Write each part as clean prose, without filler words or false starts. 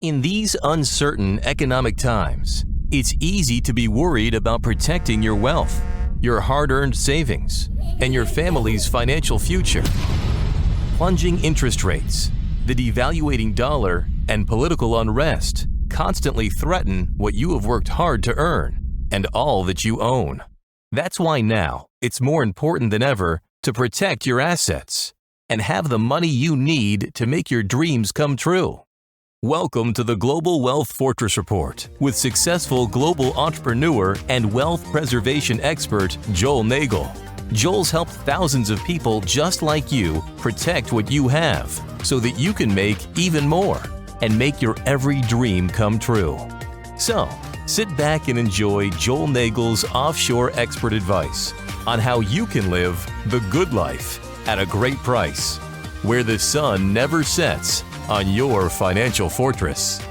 In these uncertain economic times, it's easy to be worried about protecting your wealth, your hard-earned savings, and your family's financial future. Plunging interest rates, the devaluating dollar, and political unrest constantly threaten what you have worked hard to earn and all that you own. That's why now it's more important than ever to protect your assets and have the money you need to make your dreams come true. Welcome to the Global Wealth Fortress Report with successful global entrepreneur and wealth preservation expert Joel Nagel. Joel's helped thousands of people just like you protect what you have so that you can make even more and make your every dream come true. So, sit back and enjoy Joel Nagel's offshore expert advice on how you can live the good life at a great price, where the sun never sets on your financial fortress.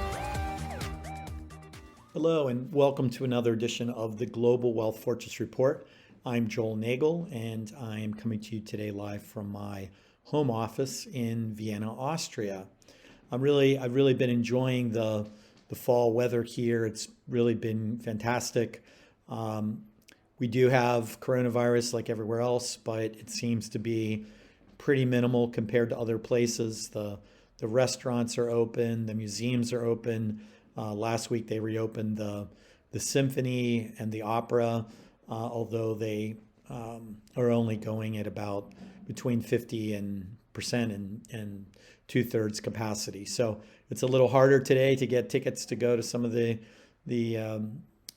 Hello and welcome to another edition of the Global Wealth Fortress Report. I'm Joel Nagel and I am coming to you today live from my home office in Vienna, Austria. I've really been enjoying the fall weather here. It's really been fantastic. We do have coronavirus like everywhere else, but it seems to be pretty minimal compared to other places. The restaurants are open, the museums are open. Last week they reopened the symphony and the opera, although they are only going at about between 50% and 2/3 capacity. So it's a little harder today to get tickets to go to some of the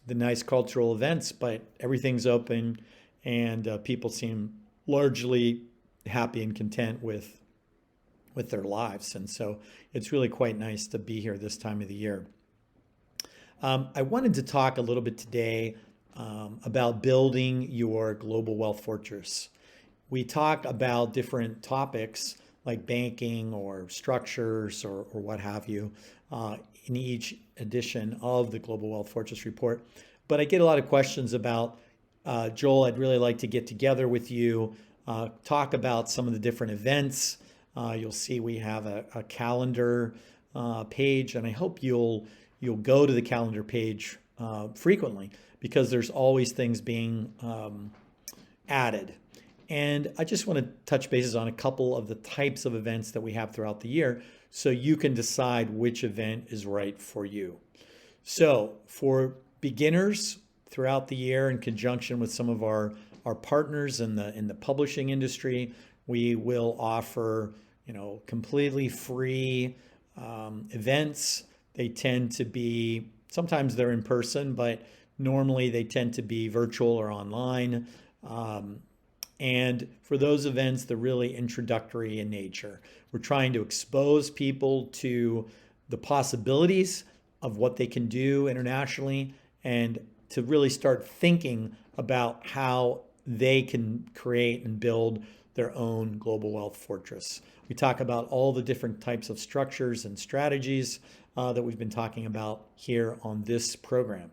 nice cultural events, but everything's open and people seem largely happy and content with their lives. And so it's really quite nice to be here this time of the year. I wanted to talk a little bit today about building your global wealth fortress. We talk about different topics like banking or structures or what have you in each edition of the Global Wealth Fortress Report. But I get a lot of questions about, Joel, I'd really like to get together with you, talk about some of the different events. You'll see we have a calendar page, and I hope you'll go to the calendar page frequently because there's always things being added. And I just want to touch bases on a couple of the types of events that we have throughout the year so you can decide which event is right for you. So for beginners throughout the year, in conjunction with some of our partners in the publishing industry, we will offer completely free events. They tend to be, sometimes they're in person, but normally they tend to be virtual or online. And for those events, they're really introductory in nature. We're trying to expose people to the possibilities of what they can do internationally and to really start thinking about how they can create and build their own global wealth fortress. We talk about all the different types of structures and strategies that we've been talking about here on this program.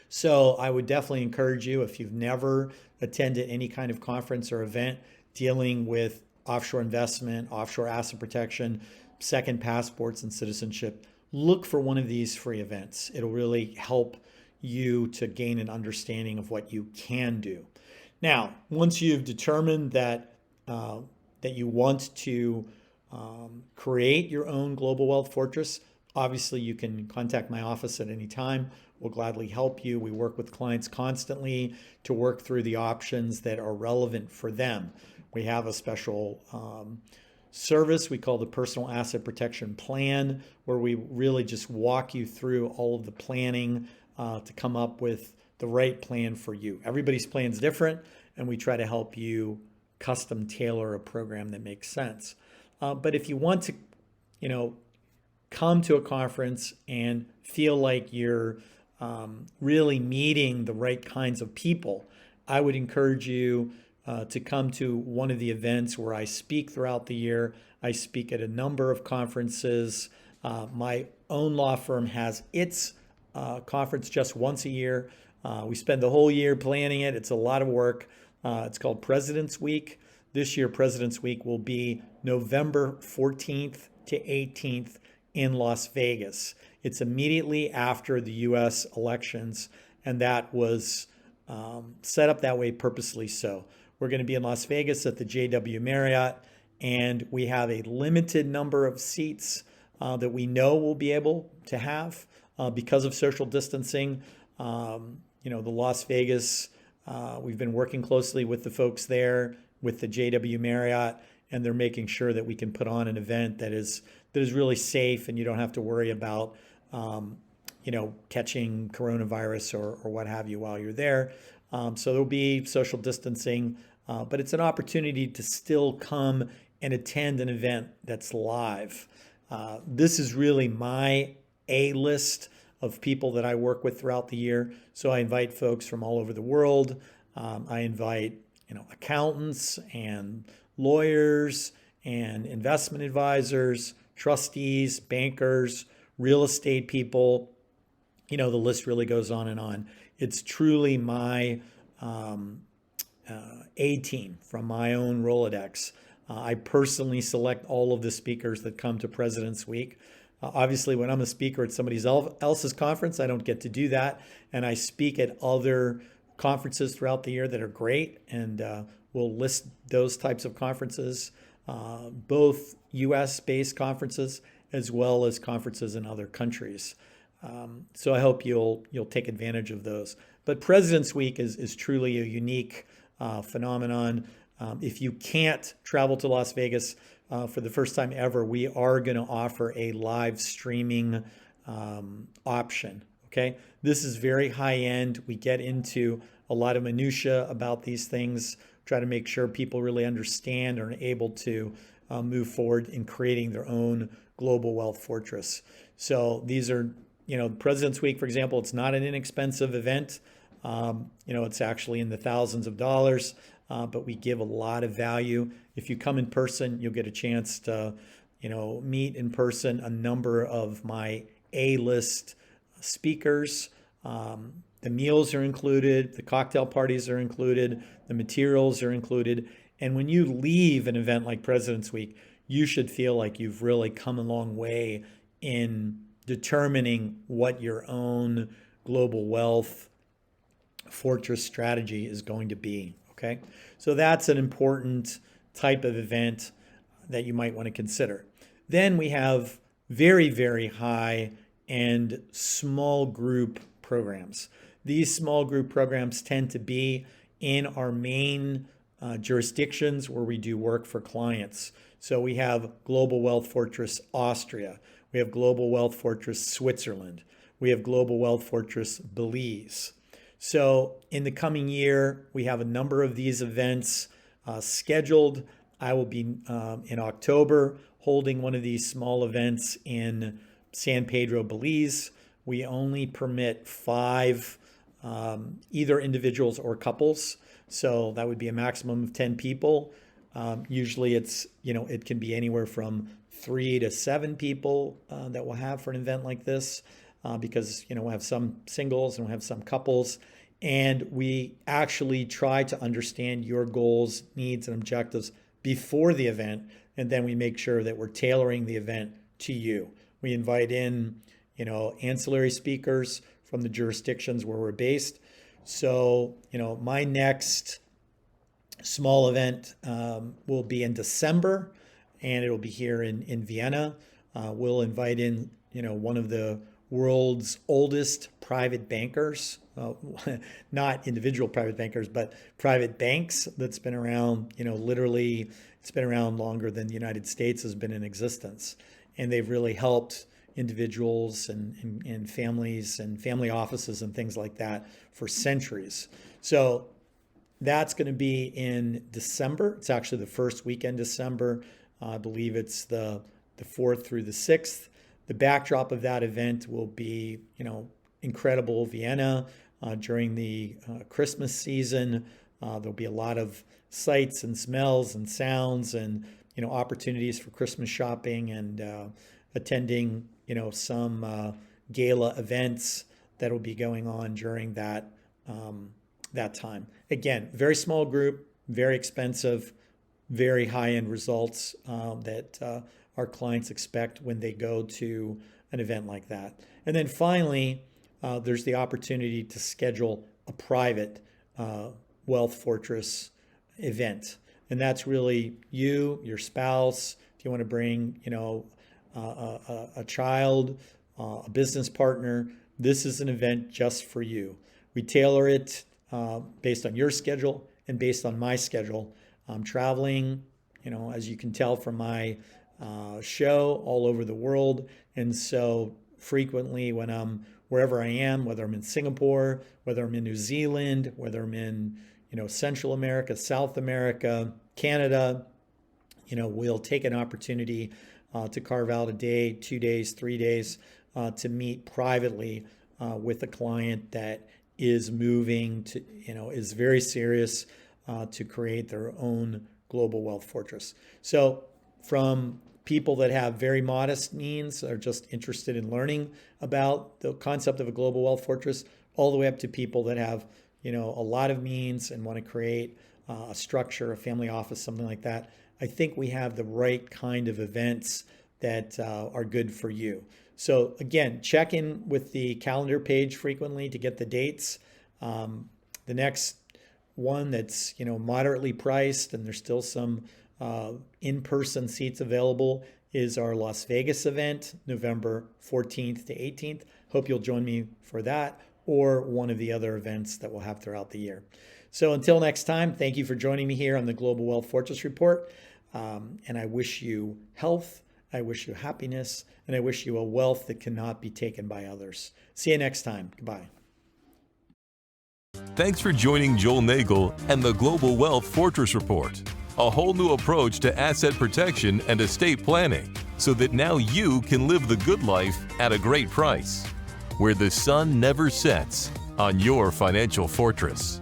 So I would definitely encourage you, if you've never attended any kind of conference or event dealing with offshore investment, offshore asset protection, second passports, and citizenship, look for one of these free events. It'll really help you to gain an understanding of what you can do. Now, once you've determined that you want to create your own global wealth fortress, obviously you can contact my office at any time. We'll gladly help you. We work with clients constantly to work through the options that are relevant for them. We have a special service we call the Personal Asset Protection Plan, where we really just walk you through all of the planning to come up with the right plan for you. Everybody's plan is different, and we try to help you custom tailor a program that makes sense. But if you want to, come to a conference and feel like you're really meeting the right kinds of people, I would encourage you to come to one of the events where I speak throughout the year. I speak at a number of conferences. My own law firm has its conference just once a year. We spend the whole year planning it. It's a lot of work. It's called President's Week. This year, President's Week will be November 14th to 18th in Las Vegas. It's immediately after the US elections, and that was set up that way purposely so. We're going to be in Las Vegas at the JW Marriott, and we have a limited number of seats that we know we'll be able to have because of social distancing. The Las Vegas, we've been working closely with the folks there, with the JW Marriott, and they're making sure that we can put on an event that is really safe, and you don't have to worry about catching coronavirus or what have you while you're there. So there'll be social distancing, but it's an opportunity to still come and attend an event that's live. This is really my A-list of people that I work with throughout the year. So I invite folks from all over the world. I invite accountants and lawyers and investment advisors, trustees, bankers, real estate people. The list really goes on and on. It's truly my A-team from my own Rolodex. I personally select all of the speakers that come to President's Week. Obviously, when I'm a speaker at somebody else's conference, I don't get to do that. And I speak at other conferences throughout the year that are great. And we'll list those types of conferences, both US-based conferences as well as conferences in other countries. So I hope you'll take advantage of those. But President's Week is truly a unique phenomenon. If you can't travel to Las Vegas for the first time ever, we are going to offer a live streaming option. Okay, this is very high end. We get into a lot of minutia about these things, try to make sure people really understand and are able to move forward in creating their own global wealth fortress. So these are, President's Week, for example, it's not an inexpensive event. It's actually in the thousands of dollars, but we give a lot of value. If you come in person, you'll get a chance to, meet in person a number of my A-list speakers. The meals are included, the cocktail parties are included, the materials are included. And when you leave an event like President's Week, you should feel like you've really come a long way in determining what your own global wealth fortress strategy is going to be. Okay, so that's an important type of event that you might want to consider. Then we have very, very high and small group programs. These small group programs tend to be in our main jurisdictions where we do work for clients. So we have Global Wealth Fortress Austria. We have Global Wealth Fortress Switzerland. We have Global Wealth Fortress Belize. So in the coming year, we have a number of these events scheduled. I will be in October holding one of these small events in San Pedro, Belize. We only permit 5 either individuals or couples. So that would be a maximum of 10 people. Usually it's, it can be anywhere from 3 to 7 people that we'll have for an event like this. Because we'll have some singles and we'll have some couples, and we actually try to understand your goals, needs, and objectives before the event, and then we make sure that we're tailoring the event to you. We invite in, ancillary speakers from the jurisdictions where we're based. So, my next small event will be in December, and it'll be here in Vienna. We'll invite in, one of the world's oldest private bankers, not individual private bankers, but private banks that's been around, literally it's been around longer than the United States has been in existence. And they've really helped individuals and families and family offices and things like that for centuries. So that's going to be in December. It's actually the first weekend December. I believe it's the 4th through the 6th. The backdrop of that event will be, incredible Vienna during the Christmas season. There'll be a lot of sights and smells and sounds and, opportunities for Christmas shopping and attending, some gala events that will be going on during that time. Again, very small group, very expensive, very high-end results that our clients expect when they go to an event like that. And then finally, there's the opportunity to schedule a private Wealth Fortress event. And that's really you, your spouse, if you want to bring, a child, a business partner, this is an event just for you. We tailor it based on your schedule and based on my schedule. I'm traveling, as you can tell from my show, all over the world. And so frequently when I'm wherever I am, whether I'm in Singapore, whether I'm in New Zealand, whether I'm in, Central America, South America, Canada, we'll take an opportunity to carve out a day, 2 days, 3 days to meet privately with a client that is moving to, is very serious to create their own global wealth fortress. So from people that have very modest means, are just interested in learning about the concept of a global wealth fortress, all the way up to people that have, a lot of means and want to create a structure, a family office, something like that. I think we have the right kind of events that are good for you. So again, check in with the calendar page frequently to get the dates. The next one that's, moderately priced and there's still some in-person seats available is our Las Vegas event, November 14th to 18th. Hope you'll join me for that or one of the other events that we'll have throughout the year. So until next time, thank you for joining me here on the Global Wealth Fortress Report. And I wish you health, I wish you happiness, and I wish you a wealth that cannot be taken by others. See you next time. Goodbye. Thanks for joining Joel Nagel and the Global Wealth Fortress Report, a whole new approach to asset protection and estate planning, so that now you can live the good life at a great price, where the sun never sets on your financial fortress.